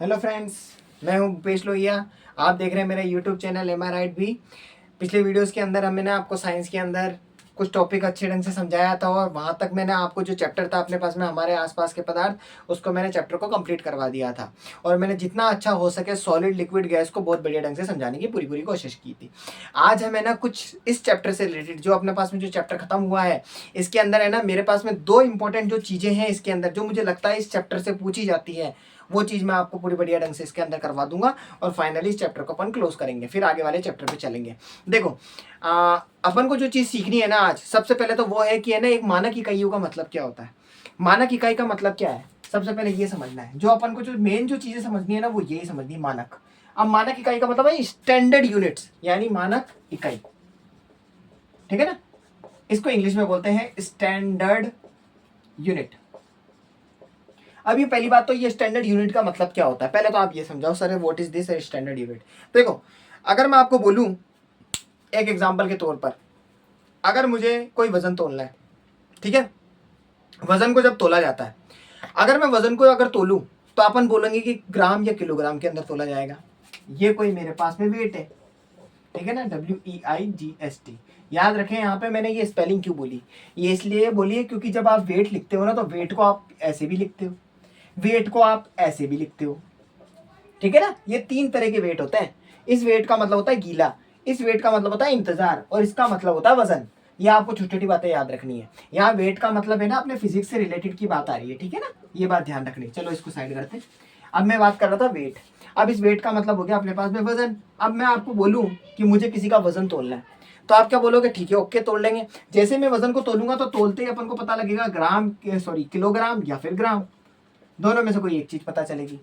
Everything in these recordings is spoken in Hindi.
हेलो फ्रेंड्स, मैं हूं भूपेश लोहिया। आप देख रहे हैं मेरा YouTube channel M R right भी। पिछले वीडियोस के अंदर मैंने आपको साइंस के अंदर कुछ टॉपिक अच्छे ढंग से समझाया था और वहाँ तक मैंने आपको जो चैप्टर था अपने पास में हमारे आसपास के पदार्थ उसको मैंने चैप्टर को कंप्लीट करवा दिया था। और मैंने जितना अच्छा हो सके सॉलिड लिक्विड गैस को बहुत बढ़िया ढंग से समझाने की पूरी पूरी कोशिश की थी। आज हमें ना कुछ इस चैप्टर से रिलेटेड जो अपने पास में जो चैप्टर खत्म हुआ है इसके अंदर है ना मेरे पास में दो इंपॉर्टेंट जो चीज़ें हैं इसके अंदर जो मुझे लगता है इस चैप्टर से पूछी जाती है वो चीज़ मैं आपको पूरी बढ़िया ढंग से इसके अंदर करवा दूंगा। और फाइनली इस चैप्टर को अपन क्लोज करेंगे, फिर आगे वाले चैप्टर पे चलेंगे। देखो, अपन को जो चीज़ सीखनी है ना आज सबसे पहले तो वो है कि है ना एक मानक इकाइयों का मतलब क्या होता है। मानक इकाई का मतलब क्या है सबसे पहले ये समझना है। जो अपन को जो मेन जो चीज़ें समझनी है ना वो यही समझनी है, मानक। अब मानक इकाई का मतलब है स्टैंडर्ड यूनिट्स यानी मानक इकाई, ठीक है ना। इसको इंग्लिश में बोलते हैं स्टैंडर्ड यूनिट। अब ये पहली बात तो ये स्टैंडर्ड यूनिट का मतलब क्या होता है पहले तो आप ये समझाओ sir what is this standard unit. देखो, अगर मैं आपको बोलूं एक एग्जांपल के तौर पर, अगर मुझे कोई वजन तोलना है, ठीक है, वजन को जब तोला जाता है, अगर मैं वजन को अगर तोलूं तो अपन बोलेंगे कि ग्राम या किलोग्राम के अंदर तोला जाएगा। ये कोई मेरे पास में वेट है, ठीक है ना, WEIGST। याद रखें यहाँ पे मैंने ये स्पेलिंग क्यों बोली, ये इसलिए बोली है क्योंकि जब आप वेट लिखते हो ना तो वेट को आप ऐसे भी लिखते हो, वेट को आप ऐसे भी लिखते हो, ठीक है ना। ये तीन तरह के वेट होते हैं। इस वेट का मतलब होता है गीला, इस वेट का मतलब होता है इंतजार, और इसका मतलब होता है वजन। ये आपको छोटी छोटी बातें याद रखनी है। यहाँ वेट का मतलब है ना अपने फिजिक्स से रिलेटेड की बात आ रही है, ठीक है ना, ये बात ध्यान रखनी। चलो इसको साइड करते हैं। अब मैं बात कर रहा था वेट। अब इस वेट का मतलब हो गया अपने पास में वजन। अब मैं आपको बोलूं कि मुझे किसी का वजन तोलना है तो आप क्या बोलोगे, ठीक है ओके तोल लेंगे। जैसे मैं वजन को तोलूंगा तो तोलते ही अपन को पता लगेगा ग्राम सॉरी किलोग्राम या फिर ग्राम, दोनों में से कोई एक चीज पता चलेगी,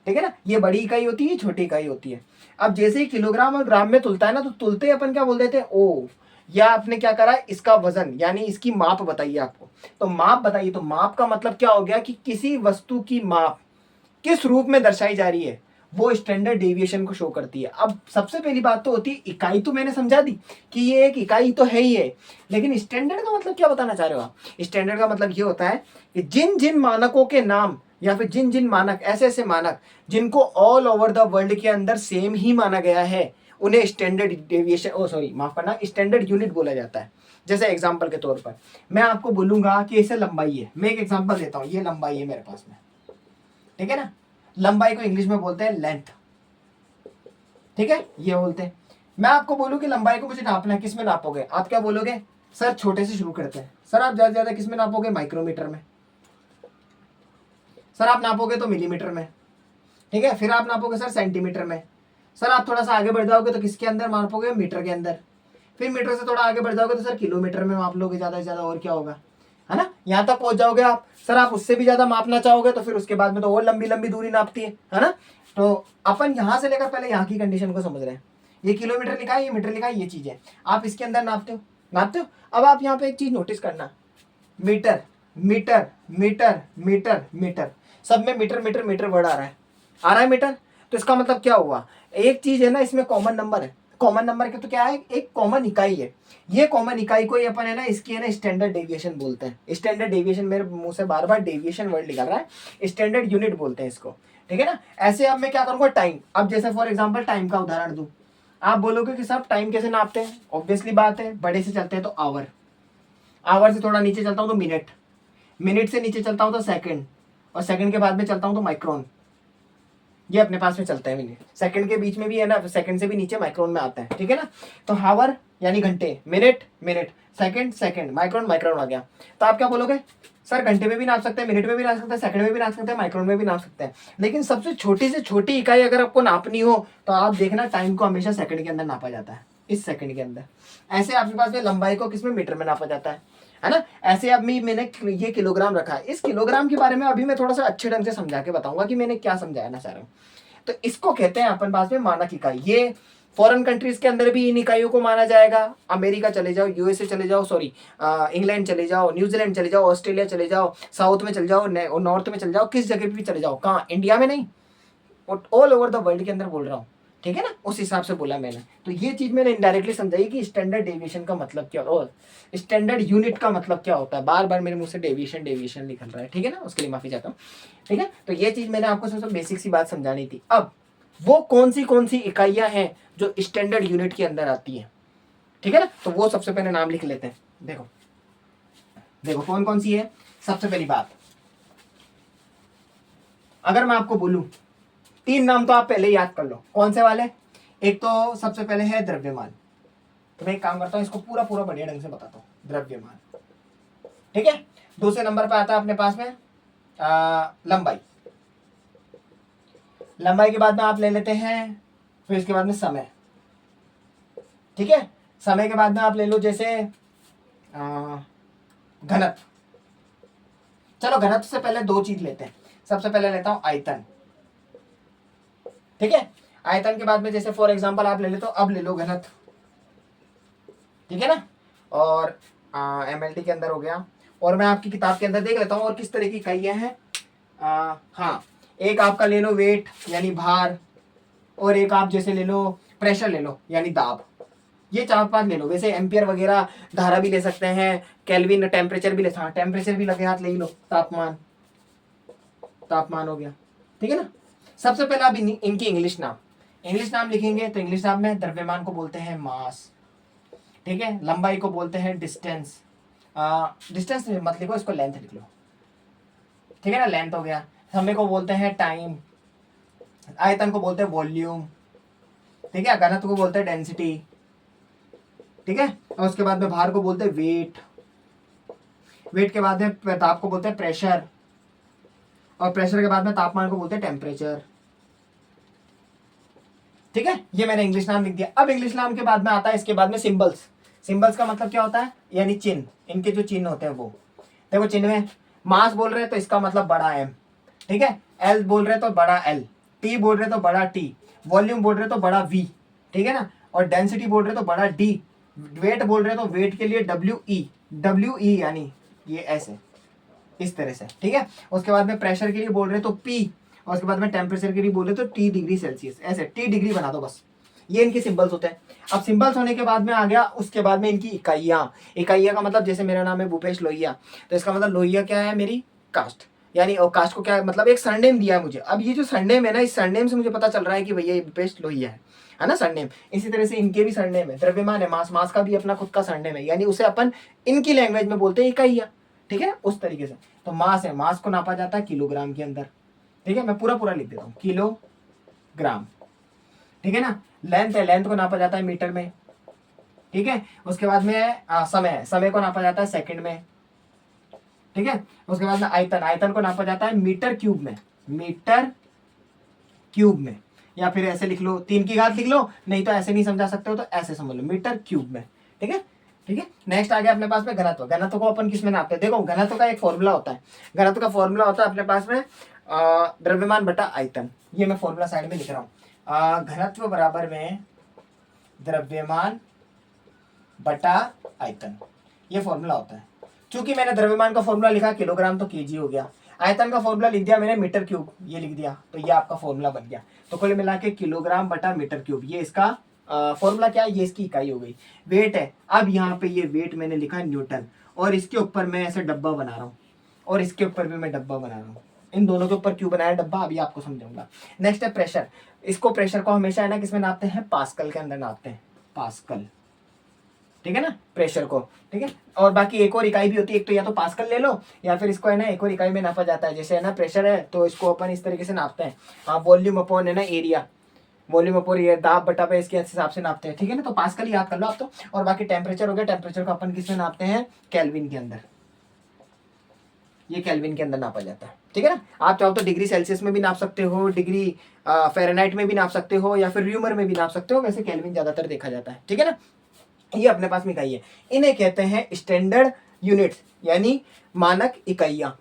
ठीक है ना। ये बड़ी इकाई होती है, छोटी इकाई होती है। अब जैसे ही किलोग्राम और ग्राम में तुलता है ना तो तुलते ही अपन क्या बोल देते हैं, ओ या आपने क्या करा इसका वजन यानी इसकी माप बताइए आपको। तो माप बताइए, तो माप का मतलब क्या हो गया कि किसी वस्तु की माप किस रूप में दर्शाई जा रही है वो स्टैंडर्ड डेविएशन को शो करती है। अब सबसे पहली बात तो होती है इकाई, तो मैंने समझा दी कि ये एक इकाई तो है ही है, लेकिन स्टैंडर्ड का मतलब क्या बताना चाह रहे हो आप। स्टैंडर्ड का मतलब ये होता है कि जिन जिन मानकों के नाम या फिर जिन जिन मानक, ऐसे ऐसे मानक जिनको ऑल ओवर द वर्ल्ड के अंदर सेम ही माना गया है उन्हें स्टैंडर्ड डेविएशन माफ करना स्टैंडर्ड यूनिट बोला जाता है। जैसे एग्जांपल के तौर पर मैं आपको बोलूंगा कि इसे लंबाई है, मैं एक एग्जांपल देता हूँ, ये लंबाई है मेरे पास में, ठीक है ना। लंबाई को इंग्लिश में बोलते हैं लेंथ, ठीक है, ये बोलते हैं। मैं आपको बोलूं कि लंबाई को मुझे नापना है, किस में नापोगे, आप क्या बोलोगे, सर छोटे से शुरू करते हैं। सर आप ज्यादा ज्यादा किस में नापोगे, माइक्रोमीटर में। सर आप नापोगे तो मिलीमीटर में, ठीक है। फिर आप नापोगे सर सेंटीमीटर में। सर आप थोड़ा सा आगे बढ़ जाओगे तो किसके अंदर नापोगे, मीटर के अंदर। फिर मीटर से थोड़ा आगे बढ़ जाओगे तो सर किलोमीटर में माप लोगे ज्यादा से ज्यादा, और क्या होगा, है ना, यहाँ तक पहुंच जाओगे आप। सर आप उससे भी ज्यादा मापना चाहोगे तो फिर उसके बाद में तो और लंबी लंबी दूरी नापती है ना। तो अपन यहाँ से लेकर पहले यहाँ की कंडीशन को समझ रहे हैं। ये किलोमीटर लिखा है, ये मीटर लिखा है, ये चीज है, आप इसके अंदर नापते हो। अब आप यहाँ पे एक चीज नोटिस करना, metre metre metre metre metre, सब में मीटर मीटर मीटर वर्ड आ रहा है मीटर। तो इसका मतलब क्या हुआ, एक चीज है ना इसमें कॉमन नंबर है, कॉमन नंबर के तो क्या है, एक कॉमन इकाई है। ये कॉमन इकाई को ही अपन है ना इसकी है ना स्टैंडर्ड डेविएशन बोलते हैं। स्टैंडर्ड डेविएशन, मेरे मुंह से बार बार डेविएशन वर्ड निकल रहा है, स्टैंडर्ड यूनिट बोलते हैं इसको, ठीक है ना। ऐसे अब मैं क्या करूंगा, टाइम। अब जैसे फॉर एग्जांपल टाइम का उदाहरण दूं, आप बोलोगे कि साहब टाइम कैसे नापते हैं, ऑब्वियसली बात है बड़े से चलते हैं तो आवर, आवर से थोड़ा नीचे चलता हूं तो मिनट, मिनट से नीचे चलता हूं तो सेकंड, और सेकंड के बाद में चलता हूं तो माइक्रोन। ये अपने पास में चलता है मिनट, सेकंड के बीच में भी है ना, सेकंड से भी नीचे माइक्रोन में आता है, ठीक है ना। तो हावर यानी घंटे, minute minute, second second, micron micron आ गया। तो आप क्या बोलोगे, सर घंटे में भी नाप सकते हैं, मिनट में भी नाप सकते हैं, सेकंड में भी नाप सकते हैं, माइक्रोन में भी नाप सकते हैं। लेकिन सबसे छोटी से छोटी इकाई अगर आपको नापनी हो तो आप देखना टाइम को हमेशा सेकंड के अंदर नापा जाता है, इस सेकंड के अंदर। ऐसे आपके पास में लंबाई को किसमें, मीटर में नापा जाता है ना। ऐसे अब मैंने ये किलोग्राम रखा है, इस किलोग्राम के बारे में अभी मैं थोड़ा सा अच्छे ढंग से समझा के बताऊंगा कि मैंने क्या समझाया ना सारा। तो इसको कहते हैं अपन पास में मानक इकाई। ये फॉरेन कंट्रीज के अंदर भी इन इकाइयों को माना जाएगा। अमेरिका चले जाओ, यूएसए चले जाओ, सॉरी इंग्लैंड चले जाओ, न्यूजीलैंड चले जाओ, ऑस्ट्रेलिया चले जाओ, साउथ में चले जाओ, नॉर्थ में चले जाओ, किस जगह भी चले जाओ, कहाँ, इंडिया में नहीं, ऑल ओवर द वर्ल्ड के अंदर बोल रहा हूँ। ठीक है ना, उस हिसाब से बोला मैंने। तो ये चीज मैंने इनडायरेक्टली समझाई कि स्टैंडर्ड डेविएशन का मतलब क्या और स्टैंडर्ड यूनिट का मतलब क्या होता है। बार बार मेरे मुंह से डेविएशन डेविएशन निकल रहा है, ठीक है ना, उसके लिए माफी चाहता हूँ। ठीक है, तो ये चीज मैंने आपको सबसे बेसिक सी बात समझानी थी। अब वो कौन सी इकाइयां हैं जो स्टैंडर्ड यूनिट के अंदर आती है, ठीक है ना, तो वो सबसे पहले नाम लिख लेते हैं। देखो देखो कौन कौन सी है। सबसे पहली बात, अगर मैं आपको बोलूं 3 नाम तो आप पहले ही याद कर लो, कौन से वाले। एक तो सबसे पहले है द्रव्यमान। तो मैं एक काम करता हूं, इसको पूरा पूरा बढ़िया ढंग से बताता हूं। द्रव्यमान, ठीक है। दूसरे नंबर पे आता है अपने पास में लंबाई। लंबाई के बाद में आप ले लेते हैं, फिर इसके बाद में समय, ठीक है। समय के बाद में आप ले लो जैसे घनत्व। चलो घनत्व से पहले 2 चीज लेते हैं। सबसे पहले लेता हूं आयतन, ठीक है। आयतन के बाद में जैसे फॉर एग्जांपल आप ले ले, तो अब ले लो घनत्व, ठीक है ना। और एमएलटी के अंदर हो गया। और मैं आपकी किताब के अंदर देख लेता हूँ और किस तरह की इकाइयां हैं। हाँ, एक आपका ले लो वेट यानी भार, और एक आप जैसे ले लो प्रेशर ले लो यानी दाब। ये 4-5 ले लो। वैसे एम्पियर वगैरह धारा भी ले सकते हैं, केल्विन टेम्परेचर भी ले, हाँ टेम्परेचर भी लगे हाथ ले ही लो। तापमान, तापमान हो गया, ठीक है ना। सबसे पहले आप इनकी इंग्लिश नाम लिखेंगे। तो इंग्लिश नाम में द्रव्यमान को बोलते हैं मास, ठीक है। लंबाई को बोलते हैं डिस्टेंस। डिस्टेंस मत लिखो, इसको लेंथ लिख लो, ठीक है ना, लेंथ हो गया। समय को बोलते हैं टाइम। आयतन को बोलते हैं वॉल्यूम, ठीक है। घनत्व को बोलते हैं डेंसिटी, ठीक है। और उसके बाद में भार को बोलते हैं वेट। वेट के बाद में ताप को बोलते हैं प्रेशर, और प्रेशर के बाद में तापमान को बोलते हैं टेम्परेचर, ठीक है। ये मैंने इंग्लिश नाम लिख दिया। अब इंग्लिश नाम के बाद में आता है इसके बाद में सिंबल्स। सिंबल्स का मतलब क्या होता है, यानी चिन्ह। इनके जो चिन्ह होते हैं वो देखो। चिन्ह में मास बोल रहे हैं तो इसका मतलब बड़ा एम, ठीक है। एल बोल रहे तो बड़ा एल, टी बोल रहे तो बड़ा टी, वॉल्यूम बोल रहे तो बड़ा वी, ठीक है ना। और डेंसिटी बोल रहे तो बड़ा डी, वेट बोल रहे तो वेट के लिए डब्ल्यू ई यानी ये ऐसे इस तरह से, ठीक है। उसके बाद में प्रेशर के लिए बोल रहे तो पी, और उसके बाद में टेम्परेचर के लिए बोल रहे तो टी डिग्री सेल्सियस, ऐसे टी डिग्री बना दो बस। ये इनके सिंबल्स होते हैं। अब सिंबल्स होने के बाद में आ गया उसके बाद में इनकी इकाइयां का मतलब, जैसे मेरा नाम है भूपेश लोहिया, तो इसका मतलब लोहिया क्या है, मेरी कास्ट। यानी और कास्ट को क्या मतलब एक सरनेम दिया है मुझे। अब ये जो सरनेम है ना, इस सरनेम से मुझे पता चल रहा है कि भैया ये भूपेश लोहिया है ना सरनेम। इसी तरह से इनके भी सरनेम है। द्रव्यमान है, मास, मास का भी अपना खुद का सरनेम है, यानी उसे अपन इनकी लैंग्वेज में बोलते हैं इकाइयां, ठीक है, उस तरीके से। तो मास है, मास को नापा जाता है किलोग्राम के अंदर, ठीक है। मैं पूरा पूरा लिख देता हूँ, किलोग्राम, ठीक है ना। लेंथ है, लेंथ को नापा जाता है मीटर में, ठीक है। उसके बाद में समय है, समय को नापा जाता है सेकंड में, ठीक है। उसके बाद में आयतन, आयतन को नापा जाता है मीटर क्यूब में, मीटर क्यूब में। या फिर ऐसे लिख लो, 3 की घात लिख लो, नहीं तो ऐसे नहीं समझा सकते हो तो ऐसे समझ लो, मीटर क्यूब में, ठीक है। ठीक है, नेक्स्ट आ गया अपने पास में घनत्व। घनत्व को अपन किस में नापते हैं, देखो घनत्व का एक फॉर्मूला होता है। घनत्व का फॉर्मूला होता है अपने पास में द्रव्यमान बटा आयतन। ये मैं फॉर्मूला साइड में लिख रहा हूँ। घनत्व बराबर में द्रव्यमान बटा आयतन, ये फॉर्मूला होता है। चूंकि मैंने द्रव्यमान का फॉर्मूला लिखा किलोग्राम तो केजी हो गया, आयतन का फॉर्मूला लिख दिया मैंने मीटर क्यूब, ये लिख दिया, तो ये आपका फॉर्मूला बन गया। तो कुल मिला के किलोग्राम बटा मीटर क्यूब, ये इसका फॉर्मूला क्या है, ये इसकी इकाई हो गई। वेट है, अब यहाँ पे ये वेट मैंने लिखा न्यूटन, और इसके ऊपर मैं ऐसे डब्बा बना रहा हूँ, और इसके ऊपर भी मैं डब्बा बना रहा हूँ। इन दोनों के ऊपर क्यों बनाया डब्बा, अभी आपको समझाऊंगा। नेक्स्ट है प्रेशर। इसको प्रेशर को हमेशा है ना किसमें नापते हैं, पास्कल के अंदर नापते हैं, पास्कल, ठीक है ना, प्रेशर को, ठीक है। और बाकी एक और इकाई भी होती है, एक तो या तो पास्कल ले लो, या फिर इसको है ना एक और इकाई में नापा जाता है। जैसे है ना प्रेशर है तो इसको अपन इस तरीके से नापते हैं, हाँ, वॉल्यूम अपॉन है ना एरिया, वॉल्यूम अपॉन ये दाब बटा पे इसके हिसाब से नापते हैं, ठीक है ना। तो पास्कल ही याद कर लो आप तो। और बाकी टेम्परेचर हो गया, टेम्परेचर को अपन किस में नापते हैं, केल्विन के अंदर, ये केल्विन के अंदर नापा जाता है, ठीक है ना। आप चाहो तो डिग्री सेल्सियस में भी नाप सकते हो, डिग्री फ़ारेनहाइट में भी नाप सकते हो, या फिर र्यूमर में भी नाप सकते हो, वैसे केल्विन ज्यादातर देखा जाता है, ठीक है ना। ये अपने पास में इकाई है, इन्हें कहते हैं स्टैंडर्ड यूनिट्स, यानी मानक इकाइयां।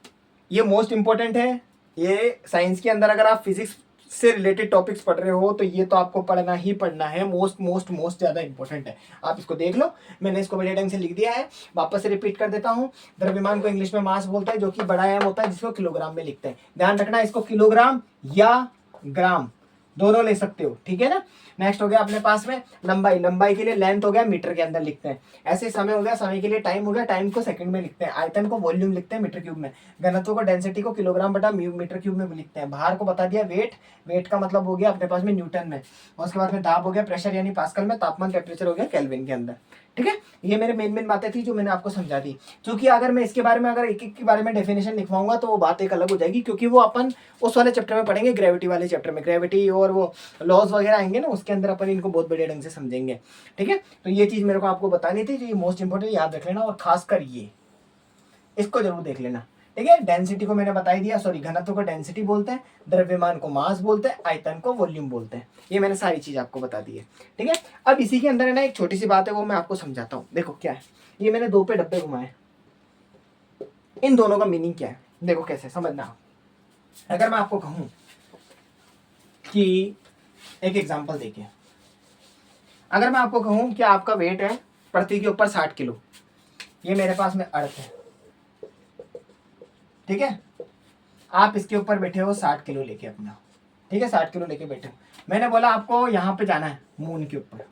ये मोस्ट इंपॉर्टेंट है। ये साइंस के अंदर अगर आप फिजिक्स से रिलेटेड टॉपिक्स पढ़ रहे हो तो ये तो आपको पढ़ना ही पढ़ना है, मोस्ट मोस्ट मोस्ट ज्यादा इंपॉर्टेंट है। आप इसको देख लो, मैंने इसको बढ़िया ढंग से लिख दिया है, वापस से रिपीट कर देता हूँ। द्रव्यमान को इंग्लिश में मास बोलते हैं, जो कि बड़ा एम होता है, जिसको किलोग्राम में लिखते हैं। ध्यान रखना, इसको किलोग्राम या ग्राम दोनों ले सकते हो, ठीक है ना। नेक्स्ट हो गया अपने पास में लंबाई, लंबाई के लिए लेंथ हो गया मीटर के अंदर लिखते हैं। ऐसे समय हो गया, समय के लिए टाइम हो गया, टाइम को सेकंड में लिखते हैं। आयतन को वॉल्यूम लिखते हैं मीटर क्यूब में। घनत्व को डेंसिटी को किलोग्राम बटा मीटर क्यूब में लिखते हैं। भार को बता दिया वेट, वेट का मतलब हो गया अपने पास में न्यूटन में। और उसके बाद में दाब हो गया प्रेशर यानी पास्कल में, तापमान टेम्परेचर हो गया केल्विन के अंदर, ठीक है। ये मेरे मेन बातें थी जो मैंने आपको समझा दी। क्योंकि अगर मैं इसके बारे में अगर एक एक के बारे में डेफिनेशन लिखवाऊंगा तो वो बात एक अलग हो जाएगी, क्योंकि वो अपन उस वाले चैप्टर में पढ़ेंगे, ग्रेविटी वाले चैप्टर में। ग्रेविटी और वो लॉज वगैरह आएंगे ना, उसके अंदर अपन इनको बहुत बढ़िया ढंग से समझेंगे, ठीक है। तो ये चीज मेरे को आपको बतानी थी, जो ये मोस्ट इंपोर्टेंट याद रख लेना, और खासकर ये इसको जरूर देख लेना, ठीक है। डेंसिटी को मैंने बता ही दिया, सॉरी घनत्व को डेंसिटी बोलते हैं, द्रव्यमान को मास बोलते हैं, आयतन को वॉल्यूम बोलते हैं। ये मैंने सारी चीज आपको बता दी है, ठीक है। अब इसी के अंदर है ना एक छोटी सी बात है, वो मैं आपको समझाता हूँ। देखो क्या है, ये मैंने 2 पे डब्बे घुमाए, इन दोनों का मीनिंग क्या है देखो कैसे समझना। अगर मैं आपको कहूं कि एक एग्जांपल देखिए, अगर मैं आपको कहूं कि आपका वेट है पृथ्वी के ऊपर 60 किलो, ये मेरे पास में अर्थ है, ठीक है। आप इसके ऊपर बैठे हो 60 किलो लेके अपना, ठीक है, 60 किलो लेके बैठे हो। मैंने बोला आपको यहाँ पे जाना है मून के ऊपर,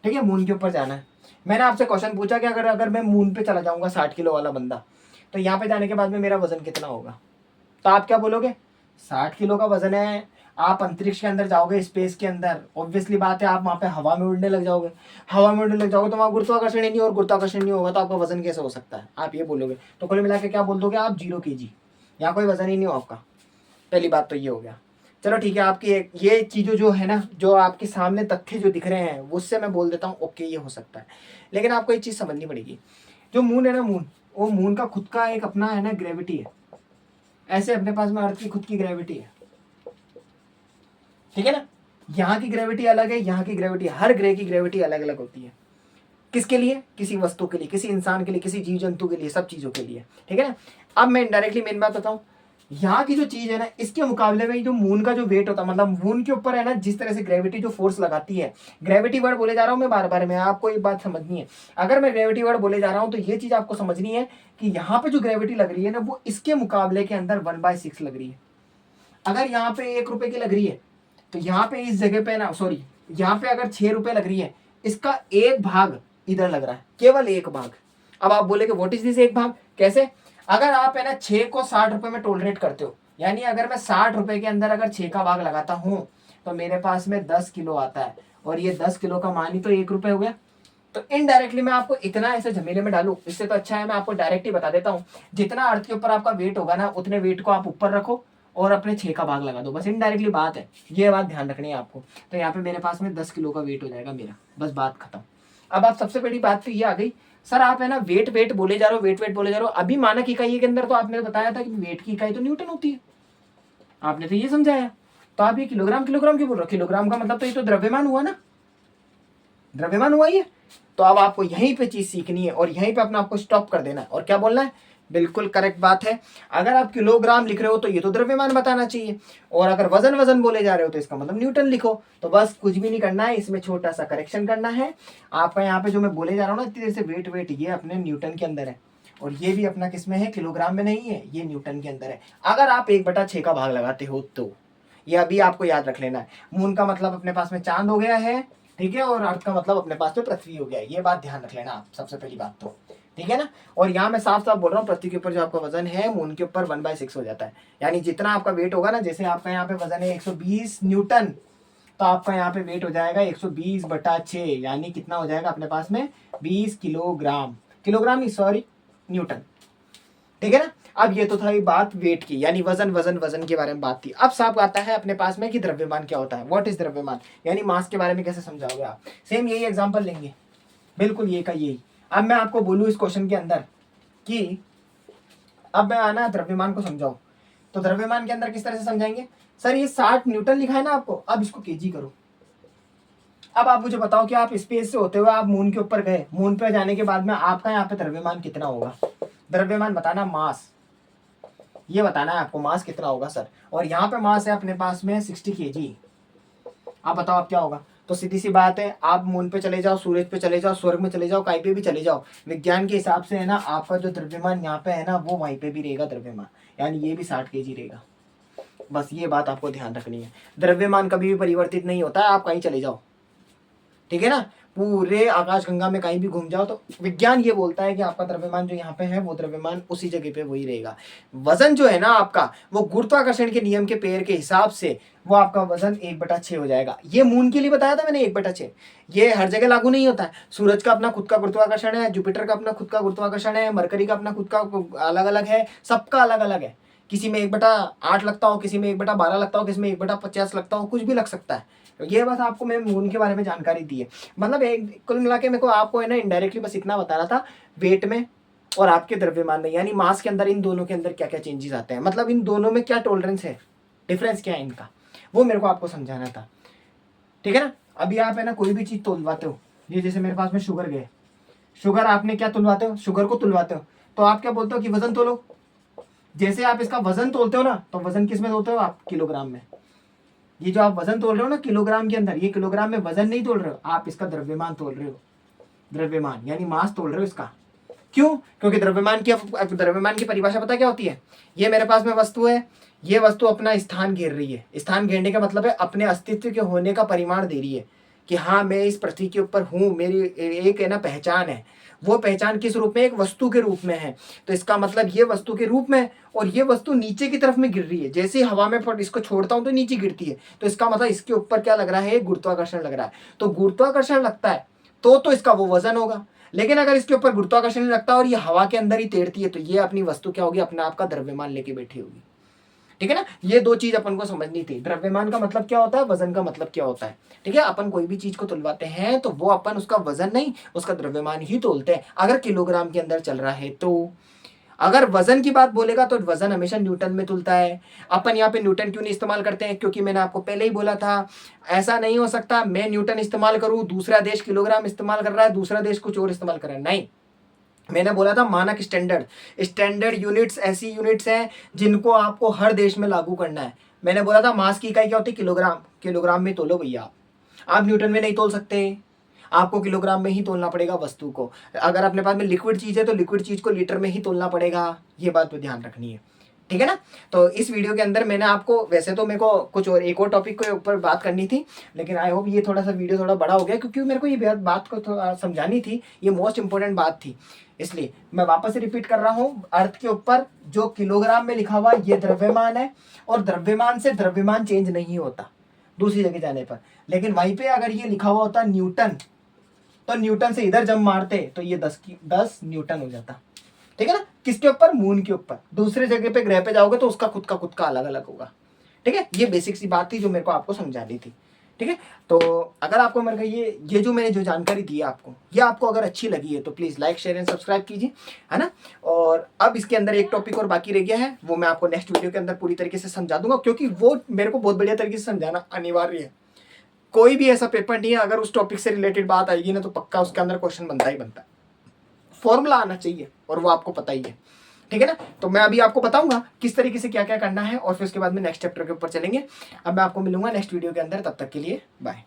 ठीक है, मून के ऊपर जाना है। मैंने आपसे क्वेश्चन पूछा कि अगर अगर मैं मून पे चला जाऊंगा 60 किलो वाला बंदा, तो यहाँ पे जाने के बाद में मेरा वजन कितना होगा, तो आप क्या बोलोगे 60 किलो का वजन है, आप अंतरिक्ष के अंदर जाओगे, स्पेस के अंदर, ऑब्वियसली बात है आप वहाँ पे हवा में उड़ने लग जाओगे। हवा में उड़ने लग जाओगे तो वहाँ गुरुत्वाकर्षण ही नहीं, और गुरुत्वाकर्षण नहीं होगा तो आपका वजन कैसे हो सकता है, आप ये बोलोगे। तो कुल मिला के क्या बोल दोगे आप, 0 kg, यहाँ कोई वजन ही नहीं हो आपका। पहली बात तो ये हो गया। चलो ठीक है, आपकी ये चीज़ें जो है ना, जो आपके सामने तथ्य जो दिख रहे हैं उससे मैं बोल देता हूँ ओके ये हो सकता है। लेकिन आपको एक चीज़ समझनी पड़ेगी, जो मून है ना, मून, वो मून का खुद का एक अपना है ना ग्रेविटी है, ऐसे अपने पास में अर्थ की खुद की ग्रेविटी है, ठीक है ना। यहाँ की ग्रेविटी अलग है, यहाँ की ग्रेविटी, हर ग्रह की ग्रेविटी अलग अलग होती है। किसके लिए, किसी वस्तु के लिए, किसी इंसान के लिए, किसी जीव जंतु के लिए, सब चीज़ों के लिए, ठीक है ना। अब मैं इनडायरेक्टली मेन बात बताऊँ, यहाँ की जो चीज है ना, इसके मुकाबले में जो मून का जो वेट होता है, मतलब मून के ऊपर है ना जिस तरह से ग्रेविटी जो फोर्स लगाती है, ग्रेविटी वर्ड बोले जा रहा हूँ मैं बार बार, में आपको एक बात समझनी है। अगर मैं ग्रेविटी वर्ड बोले जा रहा हूँ तो ये चीज आपको समझनी है कि यहाँ पे जो ग्रेविटी लग रही है ना, वो इसके मुकाबले के अंदर 1/6 लग रही है। अगर यहाँ पे 1 रुपए की लग रही है, तो यहाँ पे इस जगह पे ना, सॉरी, यहाँ पे अगर 6 रुपए लग रही है, इसका 1 भाग इधर लग रहा है, केवल 1 भाग। अब आप बोलेगे व्हाट इज दिस 1 भाग, कैसे। अगर आप है ना 6 को 60 रुपए में टोलरेट करते हो, यानी अगर मैं 60 रुपए के अंदर अगर 6 का भाग लगाता हूँ, तो मेरे पास में 10 किलो आता है, और ये 10 किलो का मान ही तो 1 रुपए हो गया। तो इनडायरेक्टली मैं आपको इतना ऐसे झमेले में डालू, इससे तो अच्छा है मैं आपको डायरेक्ट ही बता देता हूँ, जितना अर्थ के ऊपर आपका वेट होगा ना, उतने वेट को आप ऊपर रखो और अपने 6 का भाग लगा दो, बस इनडायरेक्टली बात है, ये बात ध्यान रखनी है आपको। तो यहाँ पे मेरे पास में 10 किलो का वेट हो जाएगा मेरा, बस बात खत्म। अब आप सबसे बड़ी बात तो ये आ गई, सर आप है ना वेट वेट बोले जा रहे हो, वेट वेट बोले जा रहे हो, अभी मानक इकाई के अंदर तो आपने बताया था कि वेट की इकाई तो न्यूटन होती है, आपने तो ये समझाया। तो आप ये किलोग्राम किलोग्राम क्यों बोल रहे हो, किलोग्राम का मतलब तो ये तो द्रव्यमान हुआ ना, द्रव्यमान हुआ ये। तो अब आपको यहीं पे चीज सीखनी है और यहीं पे अपना आपको स्टॉप कर देना है, और क्या बोलना है, बिल्कुल करेक्ट बात है। अगर आप किलोग्राम लिख रहे हो तो ये तो द्रव्यमान बताना चाहिए, और अगर वजन वजन बोले जा रहे हो तो इसका मतलब न्यूटन लिखो। तो बस कुछ भी नहीं करना है, इसमें छोटा सा करेक्शन करना है आपका। यहाँ पे जो मैं बोले जा रहा हूँ ना, इतनी से वेट वेट ये अपने न्यूटन के अंदर है, और ये भी अपना किस में है, किलोग्राम में नहीं है, ये न्यूटन के अंदर है। अगर आप 1/6 का भाग लगाते हो तो ये अभी आपको याद रख लेना है। मून का मतलब अपने पास में चांद हो गया है, ठीक है, और अर्थ का मतलब अपने पास में पृथ्वी हो गया है, ये बात ध्यान रख लेना आप सबसे पहली बात तो, ठीक है ना। और यहाँ मैं साफ साफ बोल रहा हूँ, पृथ्वी के ऊपर जो आपका वजन है मून के ऊपर 1/6 हो जाता है, यानी जितना आपका वेट होगा ना, जैसे आपका यहाँ पे वजन है 120 न्यूटन, तो आपका यहाँ पे वेट हो जाएगा 120/6, यानी कितना हो जाएगा अपने पास में 20 किलोग्राम, किलोग्राम नहीं सॉरी न्यूटन, ठीक है ना। अब ये तो था ये बात वेट की, यानी वजन वजन वजन के बारे में बात थी। अब साफ आता है अपने पास में कि द्रव्यमान क्या होता है, व्हाट इज द्रव्यमान, यानी मास के बारे में कैसे समझाओगे आप। सेम यही एग्जांपल लेंगे, बिल्कुल ये का यही। अब मैं आपको बोलूँ इस क्वेश्चन के अंदर कि अब मैं आना द्रव्यमान को समझाओ, तो द्रव्यमान के अंदर किस तरह से समझाएंगे, सर ये 60 न्यूटन लिखा है ना आपको, अब इसको केजी करो। अब आप मुझे बताओ कि आप स्पेस से होते हुए आप मून के ऊपर गए, मून पे जाने के बाद में आपका यहाँ पे द्रव्यमान कितना होगा, द्रव्यमान बताना, मास ये बताना है आपको, मास कितना होगा सर। और यहाँ पे मास है अपने पास में 60 kg, आप बताओ आप क्या होगा। तो सीधी सी बात है, आप मून पे चले जाओ, सूरज पे चले जाओ, स्वर्ग में चले जाओ, कहीं पे भी चले जाओ, विज्ञान के हिसाब से है ना, आपका जो द्रव्यमान यहाँ पे है ना, वो वहीं पे भी रहेगा द्रव्यमान, यानी ये भी 60 kg रहेगा। बस ये बात आपको ध्यान रखनी है। द्रव्यमान कभी भी परिवर्तित नहीं होता है, आप कहीं चले जाओ, ठीक है ना, पूरे आकाश गंगा में कहीं भी घूम जाओ तो विज्ञान ये बोलता है कि आपका द्रव्यमान जो यहाँ पे है वो द्रव्यमान उसी जगह पे वही रहेगा। वजन जो है ना आपका, वो गुरुत्वाकर्षण के नियम के पेड़ के हिसाब से वो आपका वजन 1/6 हो जाएगा। ये मून के लिए बताया था मैंने 1/6, ये हर जगह लागू नहीं होता है। सूरज का अपना खुद का गुरुत्वाकर्षण है, जुपिटर का अपना खुद का गुरुत्वाकर्षण है, मरकरी का अपना खुद का अलग अलग है, सबका अलग अलग है। किसी में 1/8 लगता हो, किसी में 1/12 लगता हो, किसी में 1/50 लगता हो, कुछ भी लग सकता है। तो ये बस आपको मैं मून के बारे में जानकारी दी है। मतलब एक कुल मिला के मेरे को आपको है ना इनडायरेक्टली बस इतना बताना था, वेट में और आपके द्रव्यमान में, यानी मास के अंदर इन दोनों के अंदर क्या क्या चेंजेस आते हैं, मतलब इन दोनों में क्या टॉलरेंस है, डिफरेंस क्या है इनका, वो मेरे को आपको समझाना था, ठीक है ना। अभी आप है ना कोई भी चीज तोलवाते हो, ये जैसे मेरे पास में शुगर गए, शुगर आपने क्या तुलवाते हो, शुगर को तुलवाते हो तो आप क्या बोलते हो कि वजन तोलो। जैसे आप इसका वजन तोलते हो ना, तो वजन किस में तोलते हो आप, किलोग्राम में। ये जो आप वजन तोल रहे हो ना किलोग्राम के अंदर, ये किलोग्राम में वजन नहीं तोल रहे हो आप, इसका द्रव्यमान तोल रहे हो। द्रव्यमान यानी मास तोल रहे हो इसका। क्यों? क्योंकि द्रव्यमान की परिभाषा पता क्या होती है, ये मेरे पास में वस्तु है, ये वस्तु अपना स्थान घेर रही है। स्थान घेरने का मतलब है अपने अस्तित्व के होने का परिमाण दे रही है कि हाँ मैं इस पृथ्वी के ऊपर हूँ, मेरी एक है ना पहचान है। वो पहचान किस रूप में, एक वस्तु के रूप में है। तो इसका मतलब ये वस्तु के रूप में, और ये वस्तु नीचे की तरफ में गिर रही है। जैसे ही हवा में इसको छोड़ता हूँ तो नीचे गिरती है, तो इसका मतलब इसके ऊपर क्या लग रहा है, गुरुत्वाकर्षण लग रहा है। तो गुरुत्वाकर्षण लगता है तो इसका वो वजन होगा। लेकिन अगर इसके ऊपर गुरुत्वाकर्षण नहीं लगता और ये हवा के अंदर ही तैरती है, तो ये अपनी वस्तु क्या होगी, अपने आप का द्रव्यमान लेके बैठी होगी, ठीक है ना। ये दो चीज अपन को समझनी थी, द्रव्यमान का मतलब क्या होता है, वजन का मतलब क्या होता है, ठीक है। अपन कोई भी चीज को तुलवाते हैं तो वो अपन उसका वजन नहीं, उसका द्रव्यमान ही तोलते हैं, अगर किलोग्राम के अंदर चल रहा है तो। अगर वजन की बात बोलेगा तो वजन हमेशा न्यूटन में तुलता है। अपन यहाँ पे न्यूटन क्यों नहीं इस्तेमाल करते हैं, क्योंकि मैंने आपको पहले ही बोला था, ऐसा नहीं हो सकता मैं न्यूटन इस्तेमाल करूं, दूसरा देश किलोग्राम इस्तेमाल कर रहा है, दूसरा देश कुछ और इस्तेमाल कर रहा है, नहीं। मैंने बोला था मानक स्टैंडर्ड यूनिट्स ऐसी यूनिट्स हैं जिनको आपको हर देश में लागू करना है। मैंने बोला था मास की इकाई क्या होती है, किलोग्राम। किलोग्राम में तोलो भैया, आप न्यूटन में नहीं तोल सकते, आपको किलोग्राम में ही तोलना पड़ेगा वस्तु को। अगर अपने पास में लिक्विड चीज है तो लिक्विड चीज को लीटर में ही तोलना पड़ेगा, ये बात तो ध्यान रखनी है, ठीक है ना। तो इस वीडियो के अंदर मैंने आपको, वैसे तो मेरे को कुछ और एक और टॉपिक के ऊपर बात करनी थी, लेकिन आई होप ये थोड़ा सा वीडियो थोड़ा बड़ा हो गया, क्योंकि मेरे को ये बात को थोड़ा समझानी थी, ये मोस्ट इंपॉर्टेंट बात थी। इसलिए मैं वापस से रिपीट कर रहा हूँ, अर्थ के ऊपर जो किलोग्राम में लिखा हुआ ये द्रव्यमान है, और द्रव्यमान से द्रव्यमान चेंज नहीं होता दूसरी जगह जाने पर। लेकिन वहीं पे अगर ये लिखा हुआ होता न्यूटन, तो न्यूटन से इधर जब मारते तो ये 10 न्यूटन हो जाता, ठीक है ना। किसके ऊपर, मून के ऊपर। दूसरे जगह पे ग्रह पे जाओगे तो उसका खुद का अलग अलग होगा, ठीक है। ये बेसिक सी बात थी जो मेरे को आपको समझानी थी, ठीक है। तो अगर आपको मेरे को ये जो मैंने जो जानकारी दी है आपको, ये आपको अगर अच्छी लगी है तो please like share and subscribe कीजिए, है ना। और अब इसके अंदर एक टॉपिक और बाकी रह गया है, वो मैं आपको नेक्स्ट वीडियो के अंदर पूरी तरीके से समझा दूंगा, क्योंकि वो मेरे को बहुत बढ़िया तरीके से समझाना अनिवार्य है। कोई भी ऐसा पेपर नहीं है, अगर उस टॉपिक से रिलेटेड बात आएगी ना तो पक्का उसके अंदर क्वेश्चन बनता ही बनता है, फॉर्मूला आना चाहिए, और वो आपको पता ही है, ठीक है ना। तो मैं अभी आपको बताऊंगा किस तरीके से क्या क्या करना है, और फिर उसके बाद में नेक्स्ट चैप्टर के ऊपर चलेंगे। अब मैं आपको मिलूंगा नेक्स्ट वीडियो के अंदर, तब तक के लिए बाय।